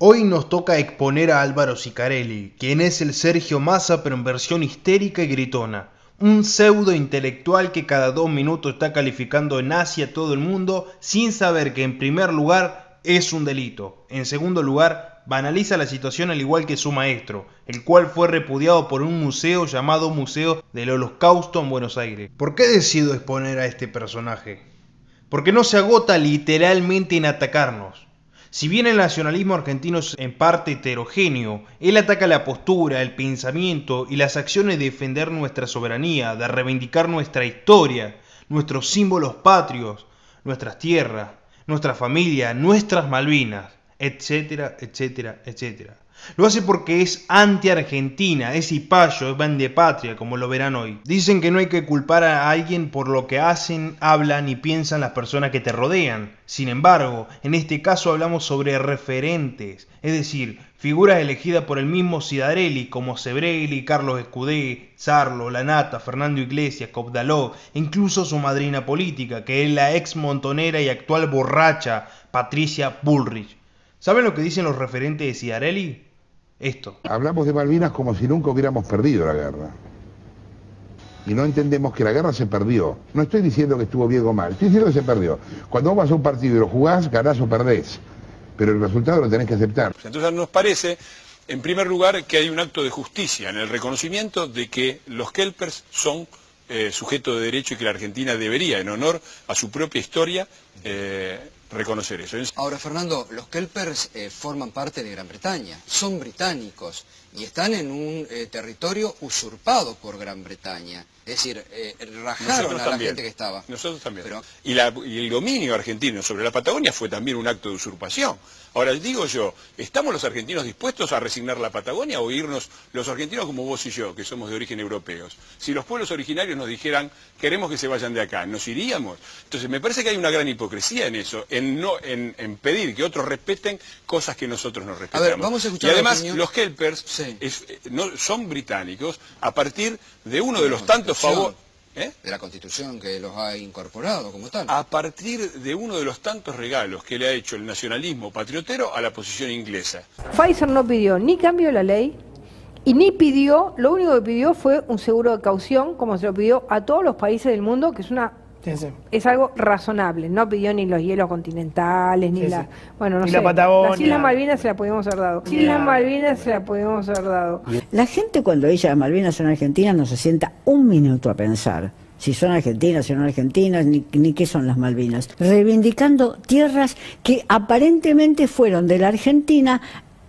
Hoy nos toca exponer a Álvaro Sicarelli, quien es el Sergio Massa pero en versión histérica y gritona. Un pseudo intelectual que cada 2 minutos está calificando en nazi a todo el mundo sin saber que en primer lugar es un delito. En segundo lugar, banaliza la situación al igual que su maestro, el cual fue repudiado por un museo llamado Museo del Holocausto en Buenos Aires. ¿Por qué decido exponer a este personaje? Porque no se agota literalmente en atacarnos. Si bien el nacionalismo argentino es en parte heterogéneo, él ataca la postura, el pensamiento y las acciones de defender nuestra soberanía, de reivindicar nuestra historia, nuestros símbolos patrios, nuestras tierras, nuestra familia, nuestras Malvinas, etcétera, etcétera, etcétera. Lo hace porque es anti-argentina, es cipayo, es bandepatria, como lo verán hoy. Dicen que no hay que culpar a alguien por lo que hacen, hablan y piensan las personas que te rodean. Sin embargo, en este caso hablamos sobre referentes, es decir, figuras elegidas por el mismo Sicarelli como Sebrelli, Carlos Escudé, Sarlo, Lanata, Fernando Iglesias, Copdaló e incluso su madrina política, que es la ex montonera y actual borracha Patricia Bullrich. ¿Saben lo que dicen los referentes de Sicarelli? Esto. Hablamos de Malvinas como si nunca hubiéramos perdido la guerra. Y no entendemos que la guerra se perdió. No estoy diciendo que estuvo bien o mal, estoy diciendo que se perdió. Cuando vos vas a un partido y lo jugás, ganás o perdés. Pero el resultado lo tenés que aceptar. Entonces nos parece, en primer lugar, que hay un acto de justicia en el reconocimiento de que los kelpers son sujetos de derecho y que la Argentina debería, en honor a su propia historia, reconocer eso. Ahora, Fernando, los kelpers forman parte de Gran Bretaña, son británicos y están en un territorio usurpado por Gran Bretaña. Es decir, rajaron a la gente que estaba. Nosotros también. Pero... Y el dominio argentino sobre la Patagonia fue también un acto de usurpación. Ahora, digo yo, ¿estamos los argentinos dispuestos a resignar la Patagonia o irnos los argentinos como vos y yo, que somos de origen europeos? Si los pueblos originarios nos dijeran, queremos que se vayan de acá, ¿nos iríamos? Entonces, me parece que hay una gran hipocresía en eso, en pedir que otros respeten cosas que nosotros no respetamos. A ver, vamos a escuchar y además, la opinión... los kelpers sí. son británicos a partir de uno de los tantos favores... de la Constitución que los ha incorporado como tal. A partir de uno de los tantos regalos que le ha hecho el nacionalismo patriotero a la posición inglesa. Pfizer no pidió ni cambio de la ley y ni pidió, lo único que pidió fue un seguro de caución, como se lo pidió a todos los países del mundo, que es es algo razonable. No pidió ni los hielos continentales, ni la... Bueno, no sé. La Patagonia. Las Islas Malvinas se la podíamos haber dado. Las Islas Malvinas se la podíamos haber dado. La gente cuando dice las Malvinas son argentinas no se sienta un minuto a pensar si son argentinas, si no argentinas, ni qué son las Malvinas. Reivindicando tierras que aparentemente fueron de la Argentina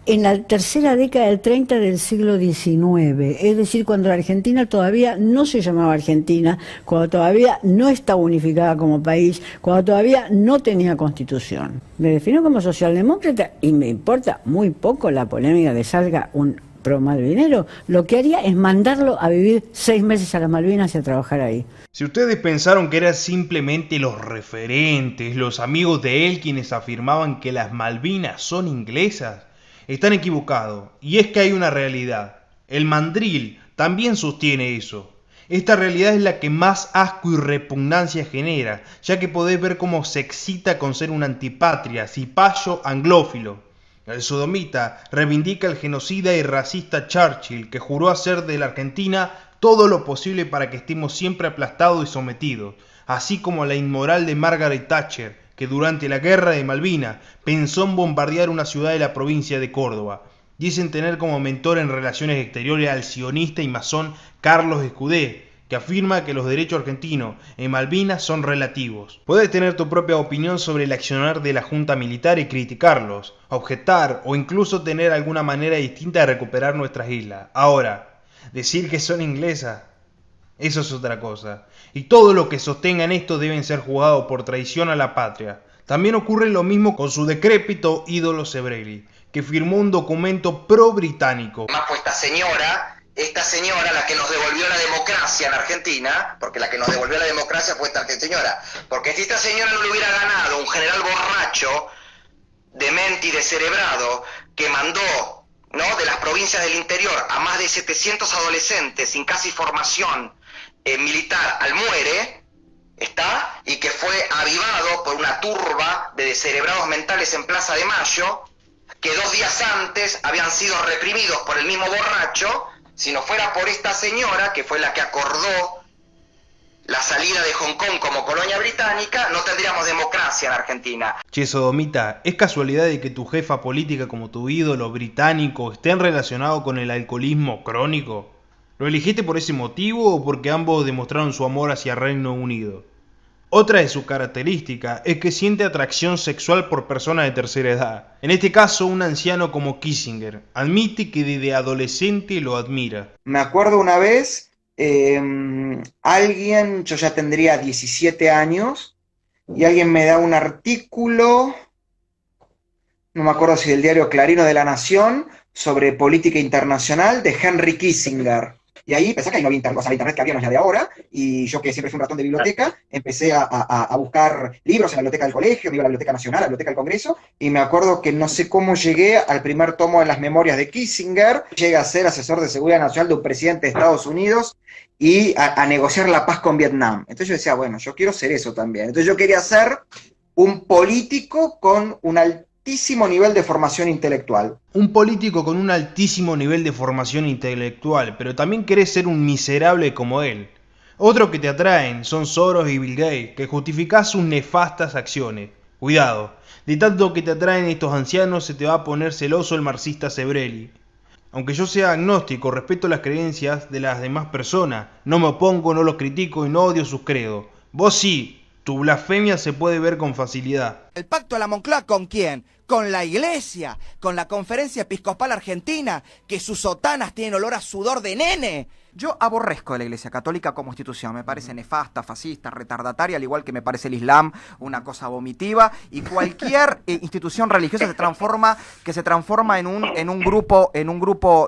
en la tercera década del 30 del siglo XIX, es decir, cuando la Argentina todavía no se llamaba Argentina, cuando todavía no estaba unificada como país, cuando todavía no tenía constitución. Me defino como socialdemócrata y me importa muy poco la polémica de salga un pro-malvinero. Lo que haría es mandarlo a vivir 6 meses a las Malvinas y a trabajar ahí. Si ustedes pensaron que eran simplemente los referentes, los amigos de él quienes afirmaban que las Malvinas son inglesas, están equivocados, y es que hay una realidad. El mandril también sostiene eso. Esta realidad es la que más asco y repugnancia genera, ya que podés ver cómo se excita con ser un antipatria, cipayo anglófilo. El sodomita reivindica el genocida y racista Churchill, que juró hacer de la Argentina todo lo posible para que estemos siempre aplastados y sometidos, así como la inmoral de Margaret Thatcher, que durante la guerra de Malvinas pensó en bombardear una ciudad de la provincia de Córdoba. Dicen tener como mentor en relaciones exteriores al sionista y masón Carlos Escudé, que afirma que los derechos argentinos en Malvinas son relativos. Puedes tener tu propia opinión sobre el accionar de la Junta Militar y criticarlos, objetar o incluso tener alguna manera distinta de recuperar nuestras islas. Ahora, decir que son inglesas, eso es otra cosa. Y todo lo que sostengan esto deben ser juzgados por traición a la patria. También ocurre lo mismo con su decrépito ídolo Sebrelli, que firmó un documento pro-británico. Más pues esta señora, la que nos devolvió la democracia en Argentina, porque la que nos devolvió la democracia fue esta señora, porque si esta señora no le hubiera ganado un general borracho, demente y descerebrado, que mandó, ¿no?, de las provincias del interior a más de 700 adolescentes sin casi formación militar al muere, y que fue avivado por una turba de descerebrados mentales en Plaza de Mayo, que 2 días antes habían sido reprimidos por el mismo borracho. Si no fuera por esta señora, que fue la que acordó la salida de Hong Kong como colonia británica, no tendríamos democracia en Argentina. Che, Sodomita, ¿es casualidad de que tu jefa política como tu ídolo británico estén relacionados con el alcoholismo crónico? ¿Lo elegiste por ese motivo o porque ambos demostraron su amor hacia Reino Unido? Otra de sus características es que siente atracción sexual por personas de tercera edad. En este caso, un anciano como Kissinger admite que desde adolescente lo admira. Me acuerdo una vez, alguien, yo ya tendría 17 años, y alguien me da un artículo, no me acuerdo si del diario Clarín o de La Nación, sobre política internacional de Henry Kissinger. Y ahí pensé que ahí no había internet que había, no es la de ahora, y yo que siempre fui un ratón de biblioteca, empecé a buscar libros en la biblioteca del colegio, me iba a la Biblioteca Nacional, a la Biblioteca del Congreso, y me acuerdo que no sé cómo llegué al primer tomo de las memorias de Kissinger, llegué a ser asesor de seguridad nacional de un presidente de Estados Unidos, y a negociar la paz con Vietnam. Entonces yo decía, bueno, yo quiero ser eso también. Entonces yo quería ser un político con un altísimo nivel de formación intelectual. Un político con un altísimo nivel de formación intelectual, pero también querés ser un miserable como él. Otros que te atraen son Soros y Bill Gates, que justificás sus nefastas acciones. Cuidado, de tanto que te atraen estos ancianos se te va a poner celoso el marxista Sebrelli. Aunque yo sea agnóstico, respeto las creencias de las demás personas, no me opongo, no los critico y no odio sus credos. Vos sí. Tu blasfemia se puede ver con facilidad. ¿El pacto de la Moncloa con quién? Con la Iglesia, con la Conferencia Episcopal Argentina, que sus sotanas tienen olor a sudor de nene. Yo aborrezco de la Iglesia Católica como institución, me parece nefasta, fascista, retardataria, al igual que me parece el Islam una cosa vomitiva, y cualquier institución religiosa que se transforma en un grupo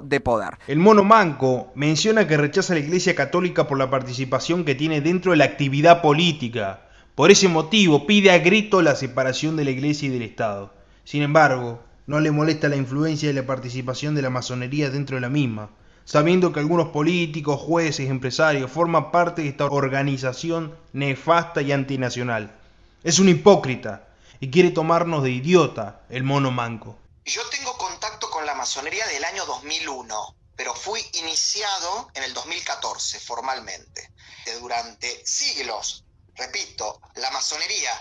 de poder. El Mono Manco menciona que rechaza a la Iglesia Católica por la participación que tiene dentro de la actividad política. Por ese motivo pide a grito la separación de la Iglesia y del Estado. Sin embargo, no le molesta la influencia y la participación de la masonería dentro de la misma, sabiendo que algunos políticos, jueces, empresarios forman parte de esta organización nefasta y antinacional. Es un hipócrita y quiere tomarnos de idiota el Mono Manco. Yo tengo contacto con la masonería del año 2001, pero fui iniciado en el 2014 formalmente. Durante siglos, repito, la masonería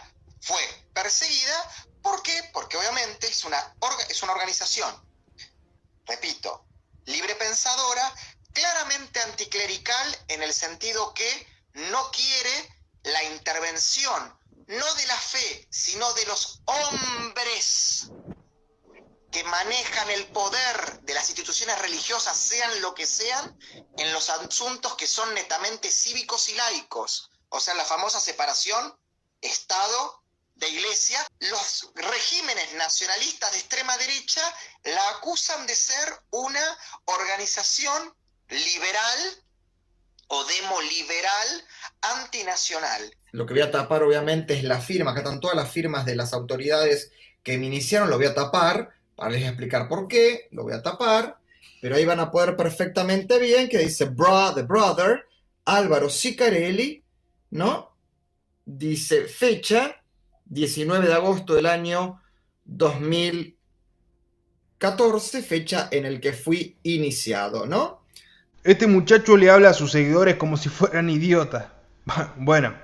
fue perseguida. ¿Por qué? Porque obviamente es una organización, repito, libre pensadora, claramente anticlerical en el sentido que no quiere la intervención, no de la fe, sino de los hombres que manejan el poder de las instituciones religiosas, sean lo que sean, en los asuntos que son netamente cívicos y laicos. O sea, la famosa separación Estado de Iglesia. Los regímenes nacionalistas de extrema derecha la acusan de ser una organización liberal o demoliberal antinacional. Lo que voy a tapar obviamente es la firma, acá están todas las firmas de las autoridades que me iniciaron, lo voy a tapar, para les explicar por qué, lo voy a tapar, pero ahí van a poder perfectamente bien que dice The Brother, Álvaro Sicarelli, ¿no? Dice fecha, 19 de agosto del año 2014, fecha en el que fui iniciado, ¿no? Este muchacho le habla a sus seguidores como si fueran idiotas. Bueno,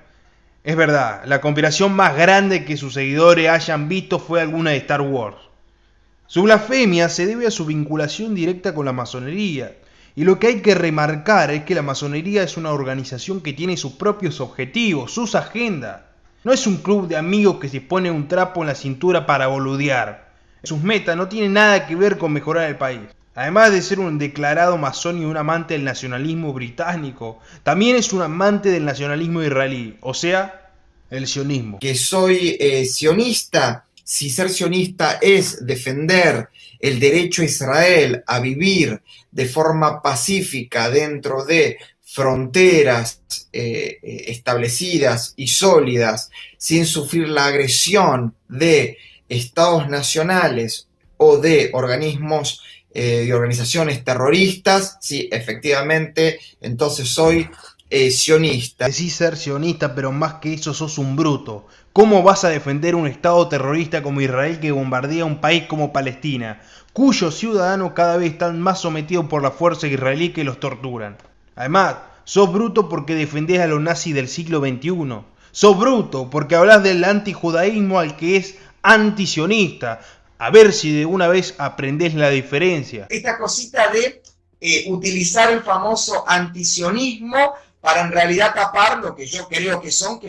es verdad, la conspiración más grande que sus seguidores hayan visto fue alguna de Star Wars. Su blasfemia se debe a su vinculación directa con la masonería. Y lo que hay que remarcar es que la masonería es una organización que tiene sus propios objetivos, sus agendas. No es un club de amigos que se pone un trapo en la cintura para boludear. Sus metas no tienen nada que ver con mejorar el país. Además de ser un declarado masón y un amante del nacionalismo británico, también es un amante del nacionalismo israelí, o sea, el sionismo. Que soy sionista, si ser sionista es defender el derecho a Israel a vivir de forma pacífica dentro de fronteras establecidas y sólidas, sin sufrir la agresión de estados nacionales o de organismos y organizaciones terroristas, sí, efectivamente, entonces soy sionista. Decís ser sionista, pero más que eso sos un bruto. ¿Cómo vas a defender un estado terrorista como Israel que bombardea un país como Palestina, cuyos ciudadanos cada vez están más sometidos por la fuerza israelí que los torturan? Además, sos bruto porque defendés a los nazis del siglo XXI. Sos bruto porque hablas del antijudaísmo al que es antisionista. A ver si de una vez aprendés la diferencia. Esta cosita de utilizar el famoso antisionismo para en realidad tapar lo que yo creo que son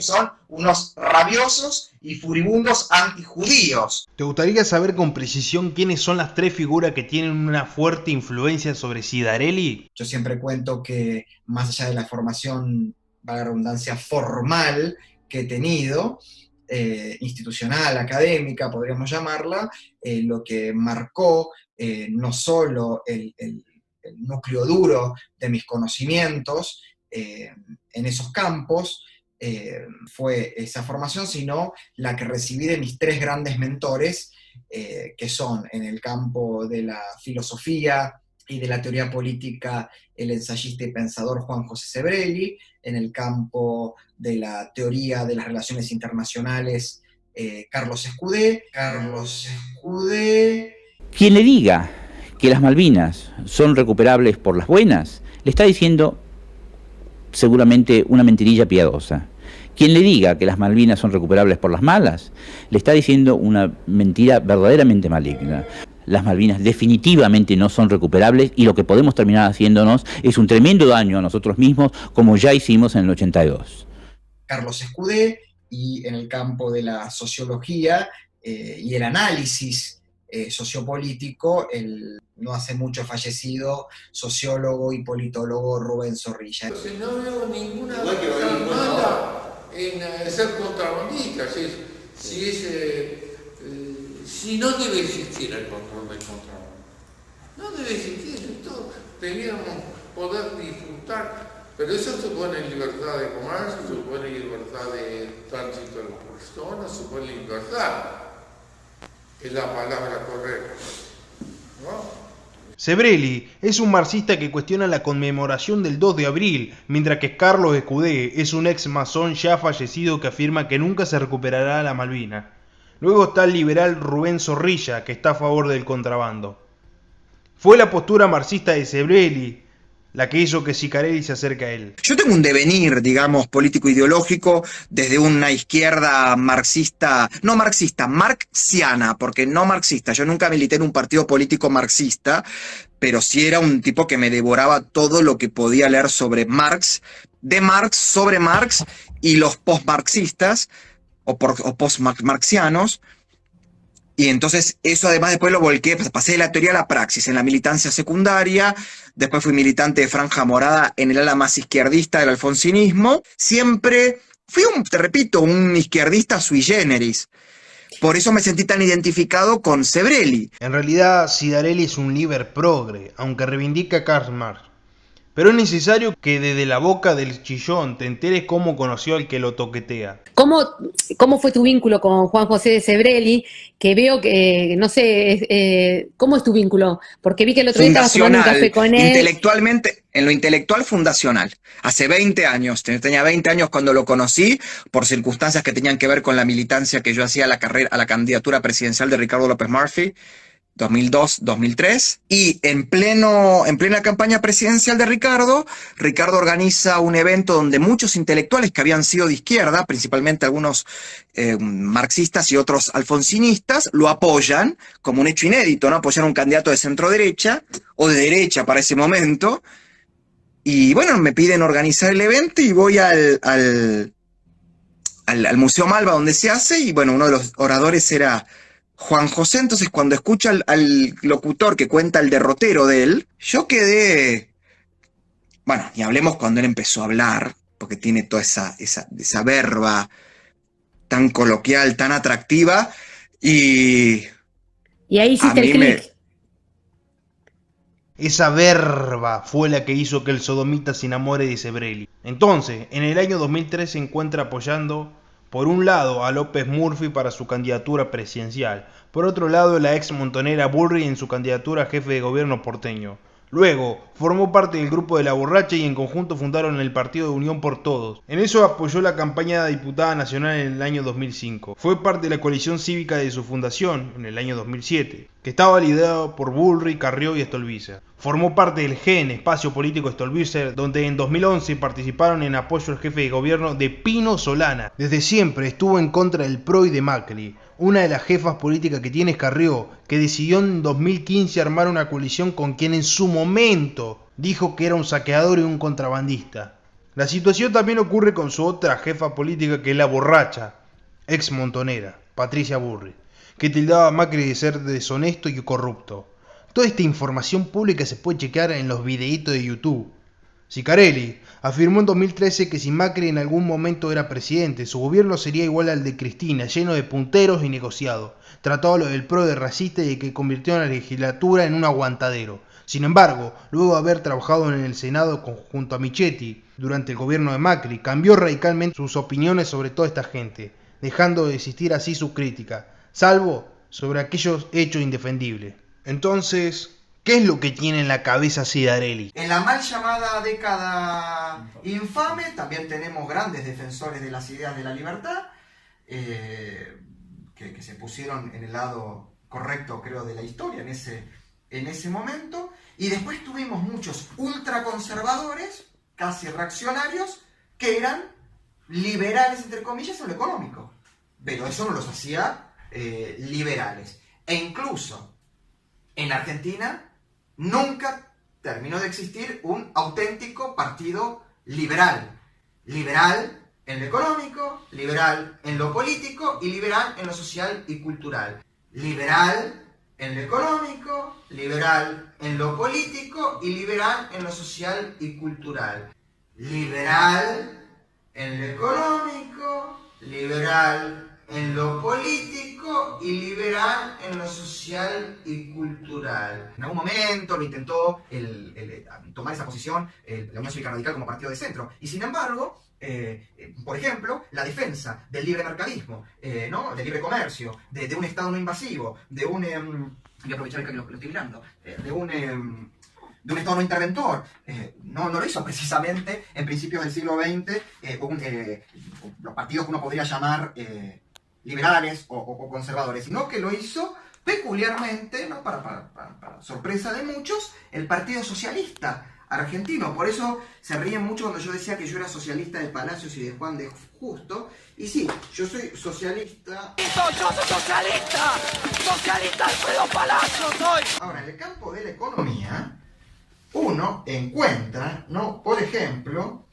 unos rabiosos y furibundos antijudíos. ¿Te gustaría saber con precisión quiénes son las tres figuras que tienen una fuerte influencia sobre Zidarelli? Yo siempre cuento que más allá de la formación, para la redundancia, formal que he tenido, institucional, académica, podríamos llamarla, lo que marcó no solo el núcleo duro de mis conocimientos en esos campos, fue esa formación, sino la que recibí de mis tres grandes mentores, que son en el campo de la filosofía y de la teoría política el ensayista y pensador Juan José Sebrelli, en el campo de la teoría de las relaciones internacionales Carlos Escudé. Quien le diga que las Malvinas son recuperables por las buenas, le está diciendo seguramente una mentirilla piadosa. Quien le diga que las Malvinas son recuperables por las malas, le está diciendo una mentira verdaderamente maligna. Las Malvinas definitivamente no son recuperables y lo que podemos terminar haciéndonos es un tremendo daño a nosotros mismos, como ya hicimos en el 82. Carlos Escudé, y en el campo de la sociología y el análisis sociopolítico, el no hace mucho fallecido sociólogo y politólogo Rubén Zorrilla. No veo ninguna razón mala en ser contrabandista. Si no debe existir el control del contrabando. No debe existir. Esto deberíamos poder disfrutar. Pero eso supone libertad de comercio, supone libertad de tránsito de las personas, supone libertad. Es la palabra correcta, ¿no? Sebrelli es un marxista que cuestiona la conmemoración del 2 de abril, mientras que Carlos Escudé es un ex masón ya fallecido que afirma que nunca se recuperará la Malvina. Luego está el liberal Rubén Zorrilla, que está a favor del contrabando. Fue la postura marxista de Sebrelli la que hizo que Zicarelli se acerque a él. Yo tengo un devenir, digamos, político-ideológico desde una izquierda marxista, no marxista, marxiana, porque no marxista. Yo nunca milité en un partido político marxista, pero sí era un tipo que me devoraba todo lo que podía leer sobre Marx, de Marx, sobre Marx y los post-marxistas o post-marxianos. Y entonces eso además después lo volqué, pasé de la teoría a la praxis, en la militancia secundaria, después fui militante de Franja Morada en el ala más izquierdista del alfonsinismo. Siempre fui, te repito, un izquierdista sui generis. Por eso me sentí tan identificado con Sebrelli. En realidad, Zidarelli es un líder progre, aunque reivindica a Karl Marx. Pero es necesario que desde la boca del chillón te enteres cómo conoció al que lo toquetea. ¿Cómo fue tu vínculo con Juan José de Sebrelli? Que veo que, no sé, ¿cómo es tu vínculo? Porque vi que el otro día estabas tomando un café con él. Intelectualmente, en lo intelectual fundacional. Hace 20 años, tenía 20 años cuando lo conocí, por circunstancias que tenían que ver con la militancia que yo hacía a la candidatura presidencial de Ricardo López Murphy. 2002-2003, y en plena campaña presidencial de Ricardo organiza un evento donde muchos intelectuales que habían sido de izquierda, principalmente algunos marxistas y otros alfonsinistas, lo apoyan como un hecho inédito, ¿no? Apoyar a un candidato de centro-derecha, o de derecha para ese momento, y bueno, me piden organizar el evento y voy al Museo Malva donde se hace, y bueno, uno de los oradores era Juan José. Entonces cuando escucho al locutor que cuenta el derrotero de él, yo quedé, bueno, y hablemos cuando él empezó a hablar, porque tiene toda esa verba tan coloquial, tan atractiva, y ahí hiciste el clic. Esa verba fue la que hizo que el sodomita se enamore de Sebrelli. Entonces, en el año 2003 se encuentra apoyando por un lado a López Murphy para su candidatura presidencial, por otro lado la ex montonera Bullrich en su candidatura a jefe de gobierno porteño. Luego, formó parte del grupo de La Borracha y en conjunto fundaron el Partido de Unión por Todos. En eso apoyó la campaña de diputada nacional en el año 2005. Fue parte de la coalición cívica de su fundación en el año 2007, que estaba liderado por Bullrich, Carrió y Stolbizer. Formó parte del GEN, Espacio Político Stolbizer, donde en 2011 participaron en apoyo al jefe de gobierno de Pino Solana. Desde siempre estuvo en contra del PRO y de Macri. Una de las jefas políticas que tiene es Carrió, que decidió en 2015 armar una coalición con quien en su momento dijo que era un saqueador y un contrabandista. La situación también ocurre con su otra jefa política, que es La Borracha, ex montonera, Patricia Bullrich, que tildaba a Macri de ser deshonesto y corrupto. Toda esta información pública se puede chequear en los videitos de YouTube. Ciccarelli afirmó en 2013 que si Macri en algún momento era presidente, su gobierno sería igual al de Cristina, lleno de punteros y negociados. Trató a lo del PRO de racista y que convirtió a la legislatura en un aguantadero. Sin embargo, luego de haber trabajado en el Senado junto a Michetti durante el gobierno de Macri, cambió radicalmente sus opiniones sobre toda esta gente, dejando de existir así su crítica, salvo sobre aquellos hechos indefendibles. Entonces, ¿qué es lo que tiene en la cabeza Cidarelli? En la mal llamada década infame también tenemos grandes defensores de las ideas de la libertad, que se pusieron en el lado correcto, creo, de la historia en ese momento. Y después tuvimos muchos ultraconservadores, casi reaccionarios, que eran liberales, entre comillas, en lo económico. Pero eso no los hacía liberales. E incluso en Argentina nunca terminó de existir un auténtico partido liberal. Liberal en lo económico, liberal en lo político y liberal en lo social y cultural. Liberal en lo económico, liberal en lo político y liberal en lo social y cultural. Liberal en lo económico, liberal en lo político y liberal en lo social y cultural. En algún momento lo intentó tomar esa posición la Unión Cívica Radical como partido de centro. Y sin embargo, por ejemplo, la defensa del libre mercadismo, ¿no? Del libre comercio, de un Estado no invasivo, de un... voy a aprovechar que lo estoy mirando. De un Estado no interventor. No lo hizo precisamente en principios del siglo XX los partidos que uno podría llamar liberales o conservadores, sino que lo hizo peculiarmente, ¿no? para sorpresa de muchos, el Partido Socialista Argentino. Por eso se ríen mucho cuando yo decía que yo era socialista de Palacios y de Juan de Justo. Y sí, yo soy socialista. ¡Yo soy socialista! ¡Socialista Alfredo Palacios soy! Ahora, en el campo de la economía, uno encuentra, ¿no? Por ejemplo,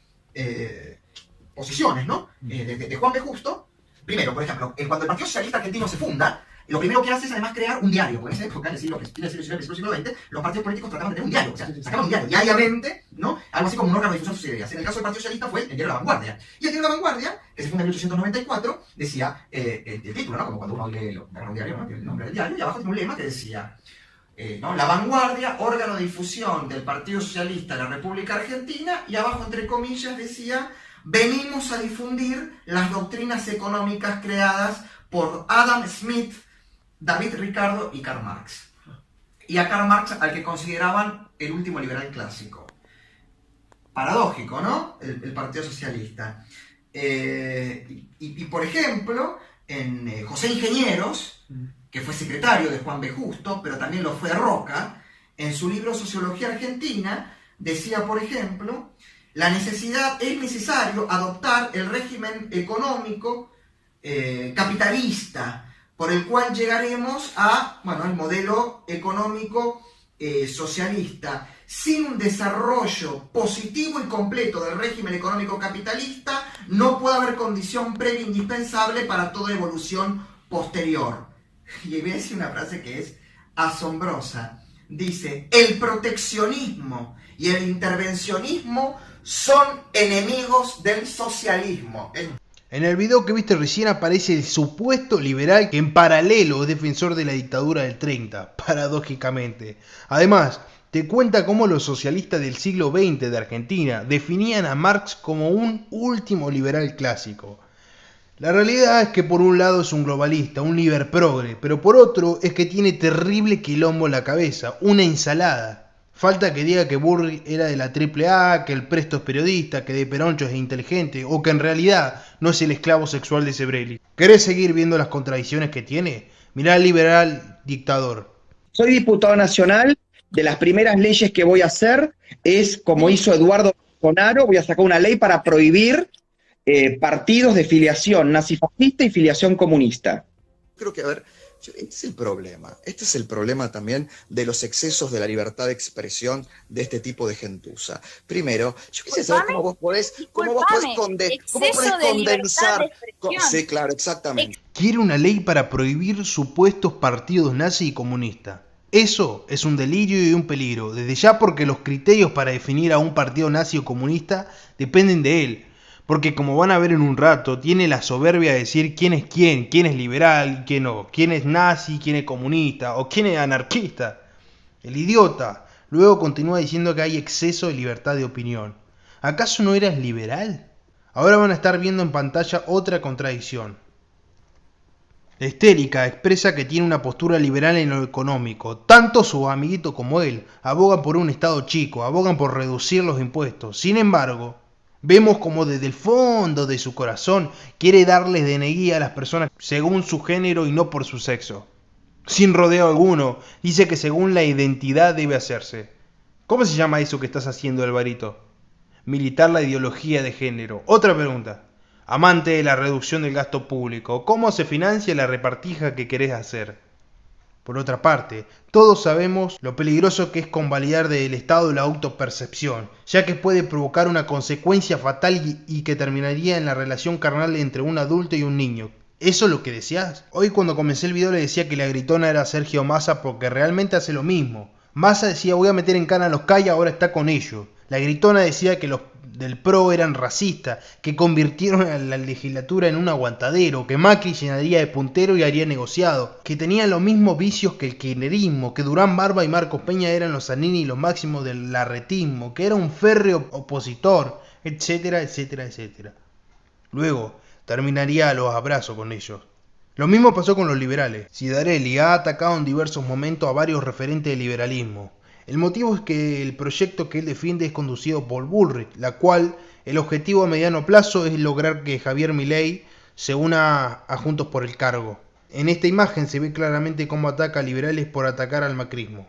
posiciones, ¿no? De Juan de Justo. Primero, por ejemplo, cuando el Partido Socialista Argentino se funda, lo primero que hace es además crear un diario, porque en esa época, en el siglo XX, los partidos políticos trataban de tener un diario, o sea, sacaban un diario diariamente, ¿no? Algo así como un órgano de difusión de sus ideas. En el caso del Partido Socialista fue el diario La Vanguardia. Y el diario La Vanguardia, que se funda en 1894, decía el título, ¿no? Como cuando uno lee un diario, ¿no? El nombre del diario, y abajo tiene un lema que decía, ¿no? La Vanguardia, órgano de difusión del Partido Socialista de la República Argentina, y abajo, entre comillas, decía: venimos a difundir las doctrinas económicas creadas por Adam Smith, David Ricardo y Karl Marx. Y a Karl Marx, al que consideraban el último liberal clásico. Paradójico, ¿no? El Partido Socialista. Y por ejemplo, en José Ingenieros, que fue secretario de Juan B. Justo, pero también lo fue Roca, en su libro Sociología Argentina, decía, por ejemplo: es necesario adoptar el régimen económico capitalista, por el cual llegaremos al modelo económico socialista. Sin un desarrollo positivo y completo del régimen económico capitalista, no puede haber condición previa indispensable para toda evolución posterior. Y voy a decir una frase que es asombrosa. Dice: el proteccionismo y el intervencionismo son enemigos del socialismo. En el video que viste recién aparece el supuesto liberal que en paralelo es defensor de la dictadura del 30, paradójicamente. Además, te cuenta cómo los socialistas del siglo XX de Argentina definían a Marx como un último liberal clásico. La realidad es que por un lado es un globalista, un liber progre, pero por otro es que tiene terrible quilombo en la cabeza, una ensalada. Falta que diga que Burri era de la AAA, que el Presto es periodista, que De Peroncho es inteligente, o que en realidad no es el esclavo sexual de Sebrelli. ¿Querés seguir viendo las contradicciones que tiene? Mirá al liberal dictador. Soy diputado nacional, de las primeras leyes que voy a hacer es, como hizo Eduardo Bolsonaro, voy a sacar una ley para prohibir partidos de filiación nazifascista y filiación comunista. Creo que, a ver, este es el problema. Este es el problema también de los excesos de la libertad de expresión de este tipo de gentuza. Primero, yo quisiera saber cómo vos podés condensar. Sí, claro, exactamente. Quiere una ley para prohibir supuestos partidos nazi y comunistas. Eso es un delirio y un peligro, desde ya porque los criterios para definir a un partido nazi o comunista dependen de él. Porque como van a ver en un rato, tiene la soberbia de decir quién es liberal y quién no, quién es nazi, quién es comunista o quién es anarquista. El idiota luego continúa diciendo que hay exceso de libertad de opinión. ¿Acaso no eras liberal? Ahora van a estar viendo en pantalla otra contradicción. La histérica expresa que tiene una postura liberal en lo económico. Tanto su amiguito como él abogan por un Estado chico, abogan por reducir los impuestos. Sin embargo, vemos como desde el fondo de su corazón quiere darles DNI a las personas según su género y no por su sexo. Sin rodeo alguno, dice que según la identidad debe hacerse. ¿Cómo se llama eso que estás haciendo, Alvarito? Militar la ideología de género. Otra pregunta. Amante de la reducción del gasto público, ¿cómo se financia la repartija que querés hacer? Por otra parte, todos sabemos lo peligroso que es convalidar del Estado la autopercepción, ya que puede provocar una consecuencia fatal y que terminaría en la relación carnal entre un adulto y un niño. ¿Eso es lo que deseás? Hoy cuando comencé el video le decía que la gritona era Sergio Massa porque realmente hace lo mismo. Massa decía voy a meter en cana a los CAI, ahora está con ellos. La gritona decía que los del PRO eran racistas, que convirtieron a la legislatura en un aguantadero, que Macri llenaría de puntero y haría negociado, que tenían los mismos vicios que el kirchnerismo, que Durán Barba y Marcos Peña eran los Zanini y los máximos del larretismo, que era un férreo opositor, etcétera, etcétera, etcétera. Luego terminaría a los abrazos con ellos. Lo mismo pasó con los liberales. Cidarelli ha atacado en diversos momentos a varios referentes del liberalismo. El motivo es que el proyecto que él defiende es conducido por Bullrich, la cual el objetivo a mediano plazo es lograr que Javier Milei se una a Juntos por el Cargo. En esta imagen se ve claramente cómo ataca a liberales por atacar al macrismo.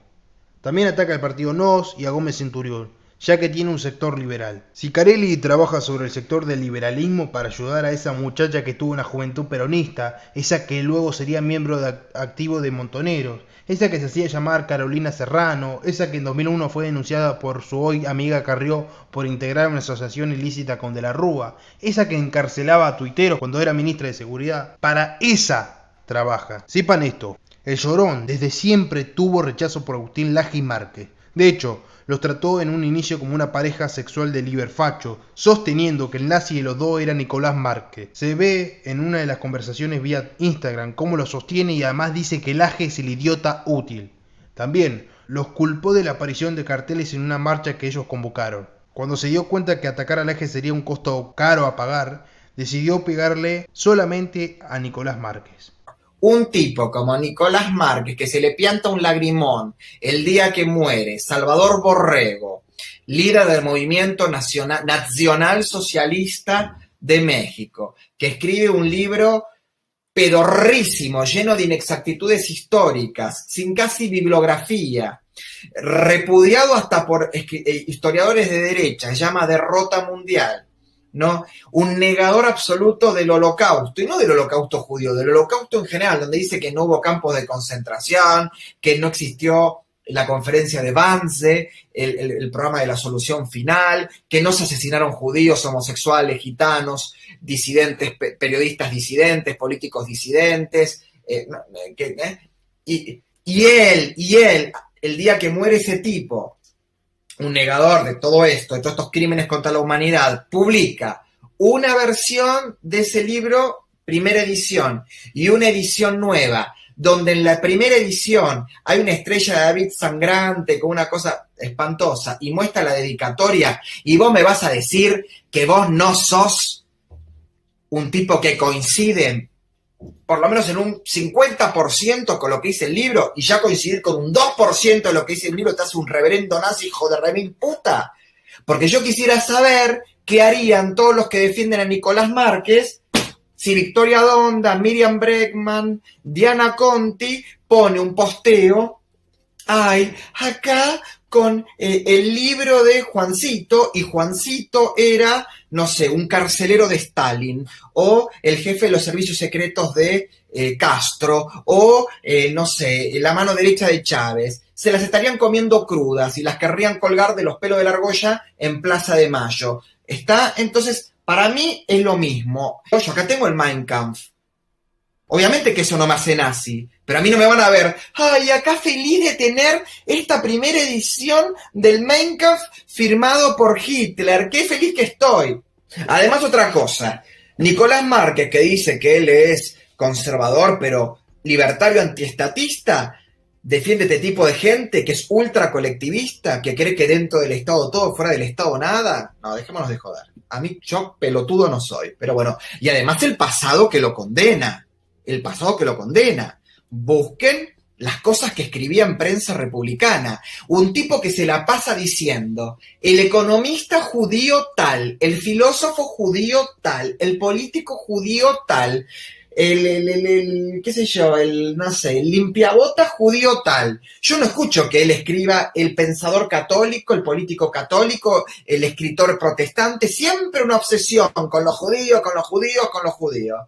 También ataca al partido NOS y a Gómez Centurión, ya que tiene un sector liberal. Sicarelli trabaja sobre el sector del liberalismo para ayudar a esa muchacha que tuvo una juventud peronista, esa que luego sería miembro activo de Montoneros, esa que se hacía llamar Carolina Serrano, esa que en 2001 fue denunciada por su hoy amiga Carrió por integrar una asociación ilícita con De la Rúa, esa que encarcelaba a tuiteros cuando era ministra de Seguridad. Para esa trabaja. Sepan esto, el Llorón desde siempre tuvo rechazo por Agustín Laje y Márquez. De hecho, los trató en un inicio como una pareja sexual de liberfacho, sosteniendo que el nazi de los dos era Nicolás Márquez. Se ve en una de las conversaciones vía Instagram cómo lo sostiene y además dice que Laje es el idiota útil. También los culpó de la aparición de carteles en una marcha que ellos convocaron. Cuando se dio cuenta que atacar a Laje sería un costo caro a pagar, decidió pegarle solamente a Nicolás Márquez. Un tipo como Nicolás Márquez, que se le pianta un lagrimón el día que muere, Salvador Borrego, líder del movimiento nacional socialista de México, que escribe un libro pedorrísimo, lleno de inexactitudes históricas, sin casi bibliografía, repudiado hasta por historiadores de derecha, se llama Derrota Mundial, ¿no? Un negador absoluto del holocausto, y no del holocausto judío, del holocausto en general, donde dice que no hubo campos de concentración, que no existió la conferencia de Wannsee, el programa de la solución final, que no se asesinaron judíos, homosexuales, gitanos, disidentes, periodistas disidentes, políticos disidentes, y él, el día que muere ese tipo, un negador de todo esto, de todos estos crímenes contra la humanidad, publica una versión de ese libro, primera edición, y una edición nueva, donde en la primera edición hay una estrella de David sangrante con una cosa espantosa, y muestra la dedicatoria, y vos me vas a decir que vos no sos un tipo que coincide por lo menos en un 50% con lo que dice el libro, y ya coincidir con un 2% de lo que dice el libro te hace un reverendo nazi, hijo de remil puta. Porque yo quisiera saber qué harían todos los que defienden a Nicolás Márquez si Victoria Donda, Miriam Bregman, Diana Conti pone un posteo, ay, acá con el libro de Juancito, y Juancito era, no sé, un carcelero de Stalin, o el jefe de los servicios secretos de Castro, o, no sé, la mano derecha de Chávez. Se las estarían comiendo crudas y las querrían colgar de los pelos de la argolla en Plaza de Mayo. ¿Está? Entonces, para mí es lo mismo. Yo acá tengo el Mein Kampf. Obviamente que eso no me hace nazi, pero a mí no me van a ver, ay, acá feliz de tener esta primera edición del Mein Kampf firmado por Hitler, qué feliz que estoy. Además, otra cosa, Nicolás Márquez, que dice que él es conservador, pero libertario antiestatista, defiende este tipo de gente que es ultra colectivista, que cree que dentro del Estado todo, fuera del Estado nada. No, dejémonos de joder. A mí, yo pelotudo no soy, pero bueno, y además el pasado que lo condena. El pasado que lo condena. Busquen las cosas que escribía en prensa republicana. Un tipo que se la pasa diciendo, el economista judío tal, el filósofo judío tal, el político judío tal, qué sé yo, no sé, el limpiabotas judío tal. Yo no escucho que él escriba el pensador católico, el político católico, el escritor protestante, siempre una obsesión con los judíos, con los judíos, con los judíos.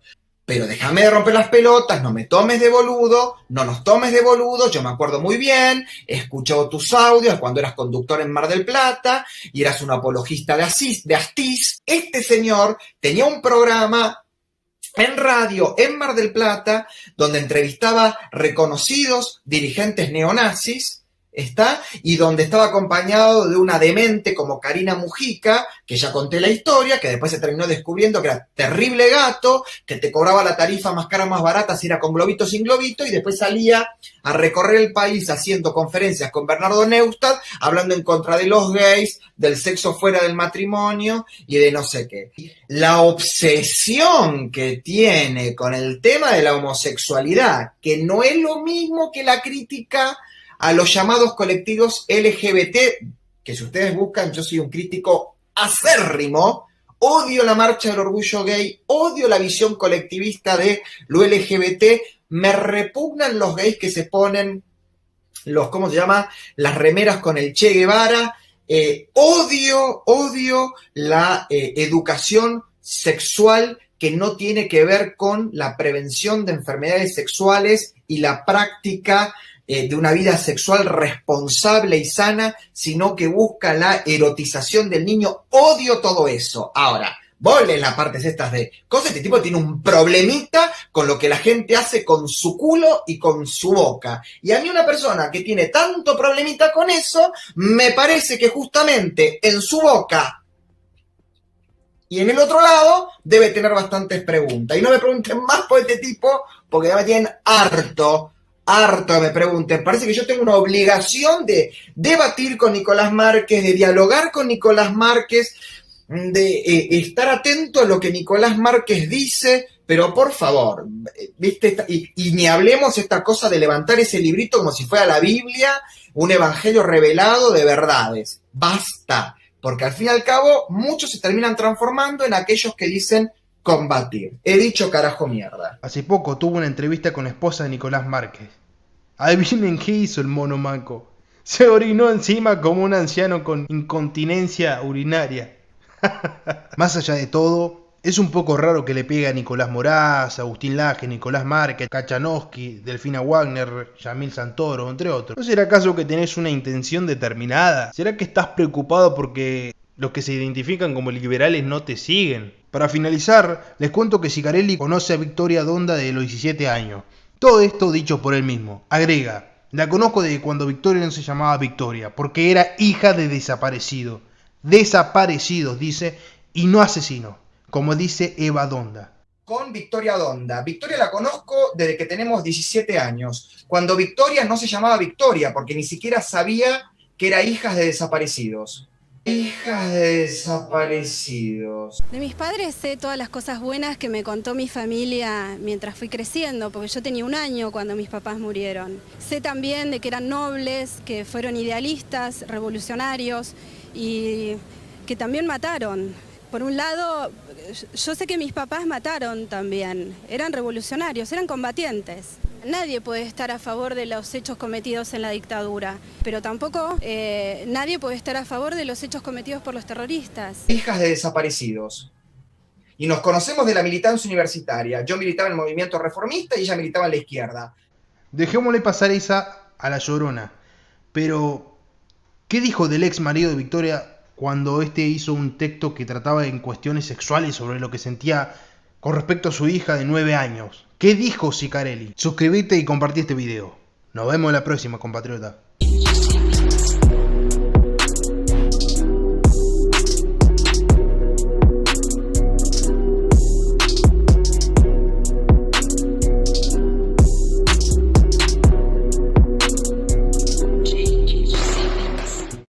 Pero déjame de romper las pelotas, no me tomes de boludo, no nos tomes de boludo, yo me acuerdo muy bien, he escuchado tus audios cuando eras conductor en Mar del Plata y eras un apologista de Astiz. Este señor tenía un programa en radio en Mar del Plata donde entrevistaba reconocidos dirigentes neonazis, ¿está? Y donde estaba acompañado de una demente como Karina Mujica, que ya conté la historia, que después se terminó descubriendo que era terrible gato, que te cobraba la tarifa más cara, más barata, si era con globito, sin globito, y después salía a recorrer el país haciendo conferencias con Bernardo Neustadt, hablando en contra de los gays, del sexo fuera del matrimonio y de no sé qué. La obsesión que tiene con el tema de la homosexualidad, que no es lo mismo que la crítica a los llamados colectivos LGBT, que si ustedes buscan, yo soy un crítico acérrimo, odio la marcha del orgullo gay, odio la visión colectivista de lo LGBT, me repugnan los gays que se ponen los, ¿cómo se llama?, las remeras con el Che Guevara, odio la educación sexual que no tiene que ver con la prevención de enfermedades sexuales y la práctica de una vida sexual responsable y sana, sino que busca la erotización del niño. Odio todo eso. Ahora, vos lees las partes estas de cosas, este tipo tiene un problemita con lo que la gente hace con su culo y con su boca. Y a mí una persona que tiene tanto problemita con eso, me parece que justamente en su boca y en el otro lado debe tener bastantes preguntas. Y no me pregunten más por este tipo, porque ya me tienen harto que me pregunten. Parece que yo tengo una obligación de debatir con Nicolás Márquez, de dialogar con Nicolás Márquez, de estar atento a lo que Nicolás Márquez dice, pero por favor, ¿viste? Y ni hablemos esta cosa de levantar ese librito como si fuera la Biblia, un evangelio revelado de verdades. Basta, porque al fin y al cabo muchos se terminan transformando en aquellos que dicen combatir. He dicho carajo mierda. Hace poco tuvo una entrevista con la esposa de Nicolás Márquez. Adivinen qué hizo el mono manco. Se orinó encima como un anciano con incontinencia urinaria. Más allá de todo, es un poco raro que le pegue a Nicolás Moraz, Agustín Laje, Nicolás Márquez, Kachanowski, Delfina Wagner, Yamil Santoro, entre otros. ¿No será acaso que tenés una intención determinada? ¿Será que estás preocupado porque los que se identifican como liberales no te siguen? Para finalizar, les cuento que Sicarelli conoce a Victoria Donda desde los 17 años. Todo esto dicho por él mismo. Agrega, la conozco desde cuando Victoria no se llamaba Victoria, porque era hija de desaparecidos. Desaparecidos, dice, y no asesinos, como dice Eva Donda. Con Victoria Donda. Victoria la conozco desde que tenemos 17 años, cuando Victoria no se llamaba Victoria, porque ni siquiera sabía que era hija de desaparecidos. Hijas de desaparecidos. De mis padres sé todas las cosas buenas que me contó mi familia mientras fui creciendo, porque yo tenía 1 año cuando mis papás murieron. Sé también de que eran nobles, que fueron idealistas, revolucionarios y que también mataron. Por un lado, yo sé que mis papás mataron también, eran revolucionarios, eran combatientes. Nadie puede estar a favor de los hechos cometidos en la dictadura, pero tampoco nadie puede estar a favor de los hechos cometidos por los terroristas. Hijas de desaparecidos. Y nos conocemos de la militancia universitaria. Yo militaba en el movimiento reformista y ella militaba en la izquierda. Dejémosle pasar esa a la Llorona. Pero, ¿qué dijo del ex marido de Victoria cuando este hizo un texto que trataba en cuestiones sexuales sobre lo que sentía con respecto a su hija de 9 años? ¿Qué dijo Sicarelli? Suscríbete y compartí este video. Nos vemos en la próxima, compatriota.